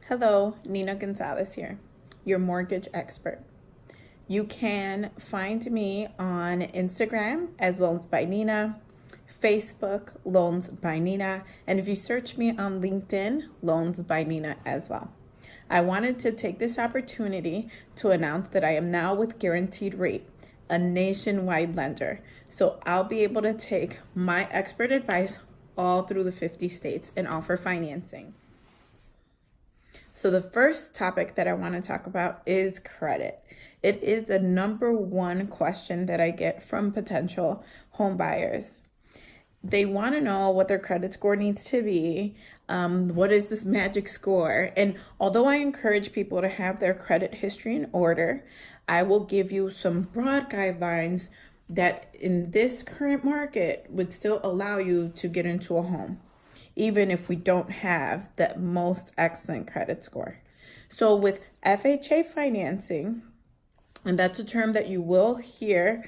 Hello, Nina Gonzalez here, your mortgage expert. You can find me on Instagram as Loans by Nina, Facebook, Loans by Nina, and if you search me on LinkedIn, Loans by Nina as well. I wanted to take this opportunity to announce that I am now with Guaranteed Rate, a nationwide lender. So I'll be able to take my expert advice all through the 50 states and offer financing. So the first topic that I want to talk about is credit. It is the number one question that I get from potential home buyers. They want to know what their credit score needs to be. What is this magic score? And although I encourage people to have their credit history in order, I will give you some broad guidelines that in this current market would still allow you to get into a home, even if we don't have the most excellent credit score. So with FHA financing, and that's a term that you will hear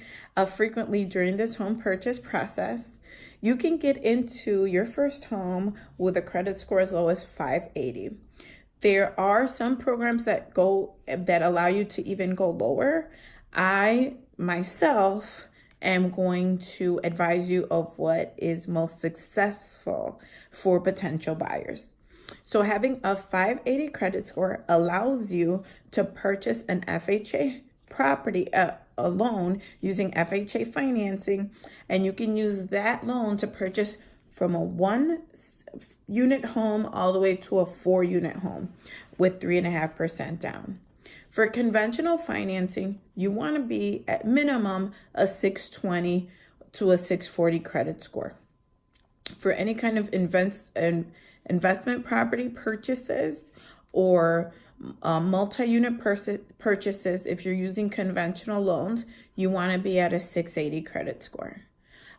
frequently during this home purchase process, you can get into your first home with a credit score as low as 580. There are some programs that allow you to even go lower. I myself am going to advise you of what is most successful for potential buyers. So having a 580 credit score allows you to purchase an FHA property, a loan using FHA financing, and you can use that loan to purchase from a 1-unit home all the way to a 4-unit home with 3.5% down. For conventional financing, you want to be at minimum a 620 to a 640 credit score. For any kind of investment property purchases or multi-unit purchases, if you're using conventional loans, you want to be at a 680 credit score.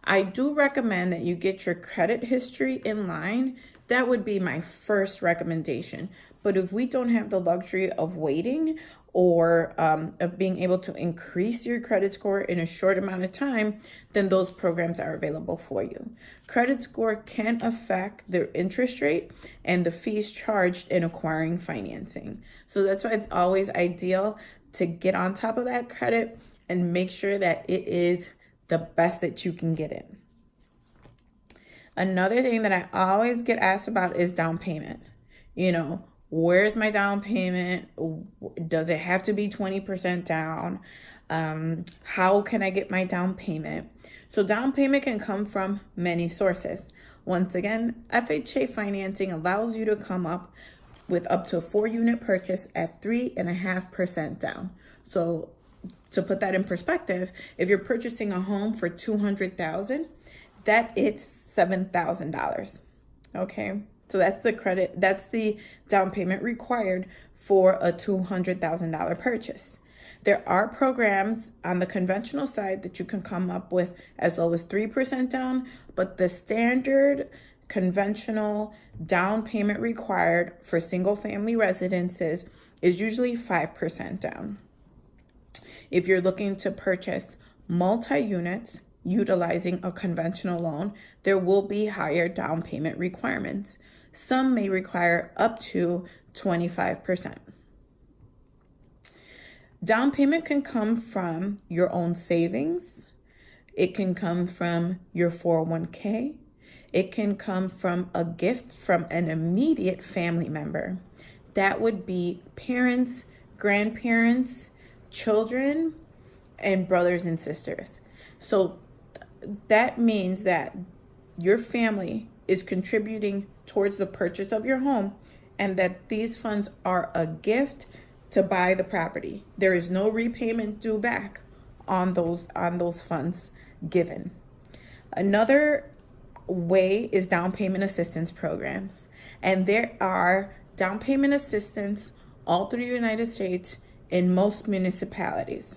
I do recommend that you get your credit history in line. That would be my first recommendation. But if we don't have the luxury of waiting or of being able to increase your credit score in a short amount of time, then those programs are available for you. Credit score can affect the interest rate and the fees charged in acquiring financing. So that's why it's always ideal to get on top of that credit and make sure that it is the best that you can get in. Another thing that I always get asked about is down payment. Where's my down payment? Does it have to be 20% down? How can I get my down payment? So down payment can come from many sources. Once again, FHA financing allows you to come up with up to a 4-unit purchase at 3.5% down. So to put that in perspective, if you're purchasing a home for $200,000, that is $7,000. Okay. So that's the down payment required for a $200,000 purchase. There are programs on the conventional side that you can come up with as low as 3% down, but the standard conventional down payment required for single family residences is usually 5% down. If you're looking to purchase multi-units utilizing a conventional loan, there will be higher down payment requirements. Some may require up to 25%. Down payment can come from your own savings. It can come from your 401k. It can come from a gift from an immediate family member. That would be parents, grandparents, children, and brothers and sisters. So that means that your family is contributing towards the purchase of your home and that these funds are a gift to buy the property. There is no repayment due back on those funds given. Another way is down payment assistance programs. And there are down payment assistance all through the United States in most municipalities.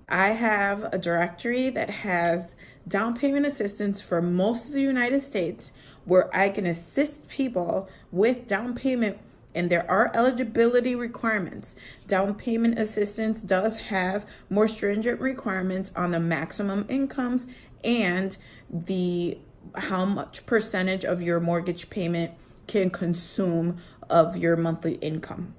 I have a directory that has down payment assistance for most of the United States where I can assist people with down payment, and there are eligibility requirements. Down payment assistance does have more stringent requirements on the maximum incomes and how much percentage of your mortgage payment can consume of your monthly income.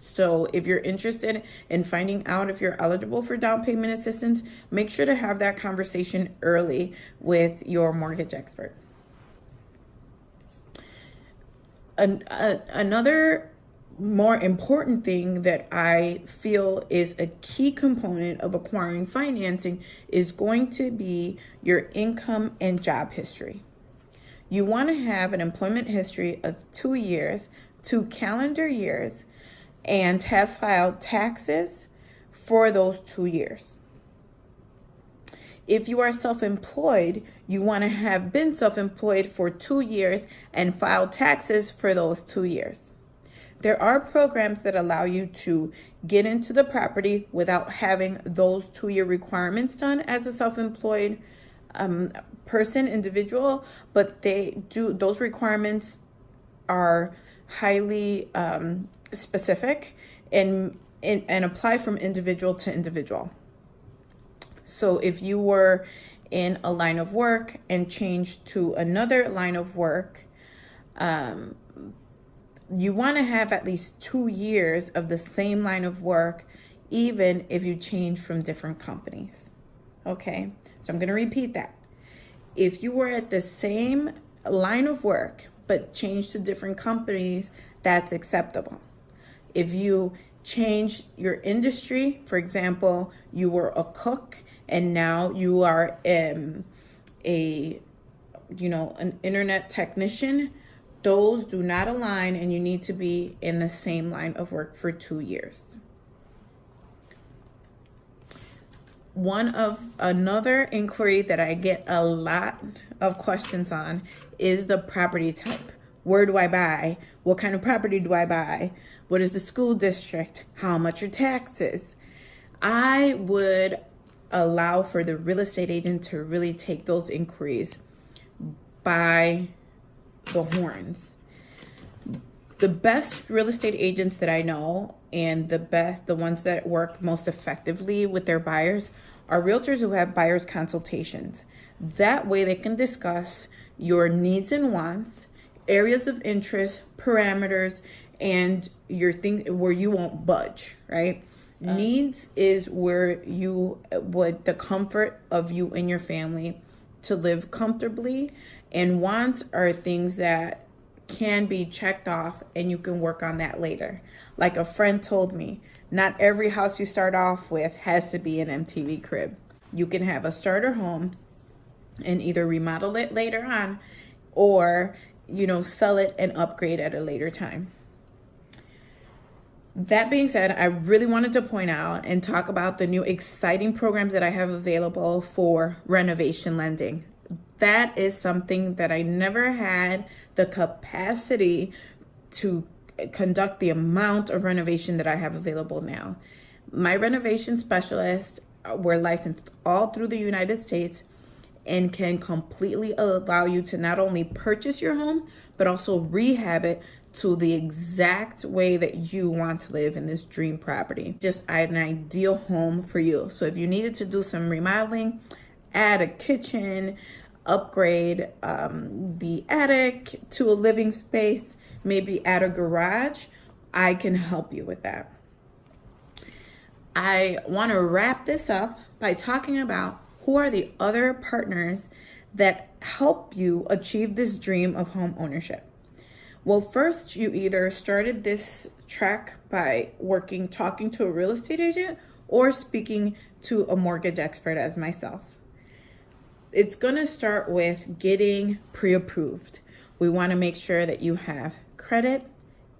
So if you're interested in finding out if you're eligible for down payment assistance, make sure to have that conversation early with your mortgage expert. Another more important thing that I feel is a key component of acquiring financing is going to be your income and job history. You want to have an employment history of 2 years, 2 calendar years, and have filed taxes for those 2 years. If you are self-employed, you want to have been self-employed for 2 years and filed taxes for those 2 years. There are programs that allow you to get into the property without having those 2-year requirements done as a self-employed individual, but those requirements are highly specific and apply from individual to individual. So if you were in a line of work and changed to another line of work, you want to have at least 2 years of the same line of work, even if you change from different companies. Okay, so I'm going to repeat that. If you were at the same line of work but changed to different companies, that's acceptable. If you change your industry, for example, you were a cook and now you are an internet technician, those do not align and you need to be in the same line of work for 2 years. Another inquiry that I get a lot of questions on is the property type. Where do I buy? What kind of property do I buy? What is the school district? How much are taxes? I would allow for the real estate agent to really take those inquiries by the horns. The best real estate agents that I know and the ones that work most effectively with their buyers are realtors who have buyer's consultations. That way they can discuss your needs and wants, areas of interest, parameters, and your thing where you won't budge, right? Needs is where the comfort of you and your family to live comfortably, and wants are things that can be checked off and you can work on that later. Like a friend told me, not every house you start off with has to be an MTV crib. You can have a starter home and either remodel it later on or, sell it and upgrade at a later time. That being said, I really wanted to point out and talk about the new exciting programs that I have available for renovation lending. That is something that I never had the capacity to conduct the amount of renovation that I have available now. My renovation specialists were licensed all through the United States and can completely allow you to not only purchase your home, but also rehab it to the exact way that you want to live in this dream property. Just an ideal home for you. So if you needed to do some remodeling, add a kitchen, upgrade the attic to a living space, maybe add a garage, I can help you with that. I want to wrap this up by talking about who are the other partners that help you achieve this dream of home ownership. Well, first, you either started this track by talking to a real estate agent or speaking to a mortgage expert as myself. It's going to start with getting pre-approved. We want to make sure that you have credit,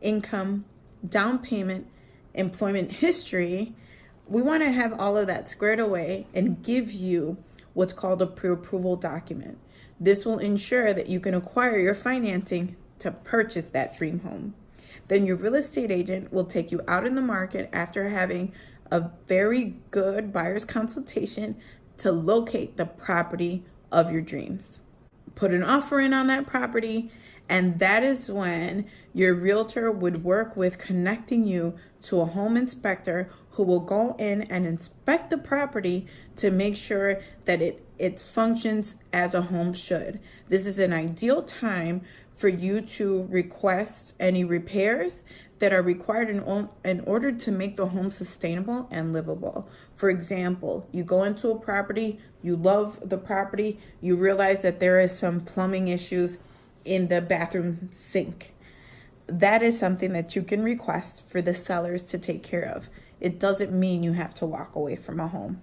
income, down payment, employment history. We want to have all of that squared away and give you what's called a pre-approval document. This will ensure that you can acquire your financing to purchase that dream home. Then your real estate agent will take you out in the market after having a very good buyer's consultation to locate the property of your dreams. Put an offer in on that property, and that is when your realtor would work with connecting you to a home inspector who will go in and inspect the property to make sure that it functions as a home should. This is an ideal time for you to request any repairs that are required in order to make the home sustainable and livable. For example, you go into a property, you love the property, you realize that there is some plumbing issues in the bathroom sink. That is something that you can request for the sellers to take care of. It doesn't mean you have to walk away from a home.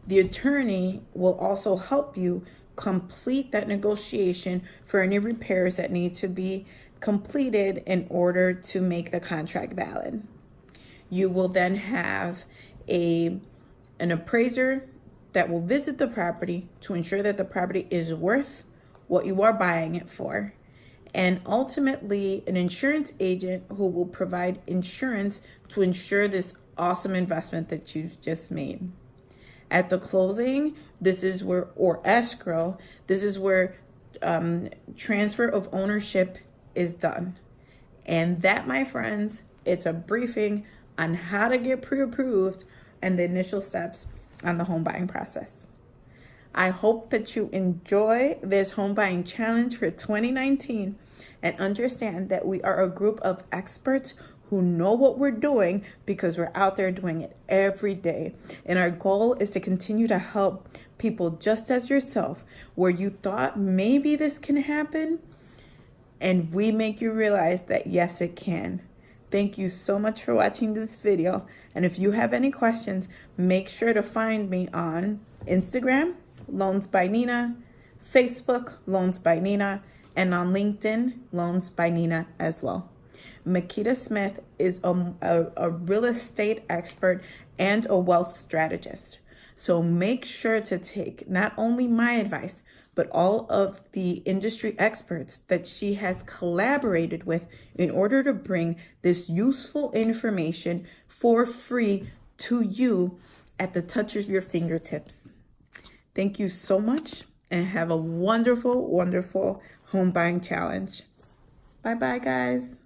The attorney will also help you complete that negotiation for any repairs that need to be completed in order to make the contract valid. You will then have an appraiser that will visit the property to ensure that the property is worth what you are buying it for. And ultimately, an insurance agent who will provide insurance to insure this awesome investment that you've just made. At the closing, this is where, or escrow, this is where transfer of ownership is done. And that, my friends, it's a briefing on how to get pre-approved and the initial steps on the home buying process. I hope that you enjoy this home buying challenge for 2019 and understand that we are a group of experts who know what we're doing because we're out there doing it every day. And our goal is to continue to help people just as yourself, where you thought maybe this can happen, and we make you realize that yes, it can. Thank you so much for watching this video. And if you have any questions, make sure to find me on Instagram, Loans by Nina, Facebook, Loans by Nina, and on LinkedIn, Loans by Nina as well. Makita Smith is a real estate expert and a wealth strategist. So make sure to take not only my advice, but all of the industry experts that she has collaborated with in order to bring this useful information for free to you at the touch of your fingertips. Thank you so much and have a wonderful, wonderful home buying challenge. Bye-bye, guys.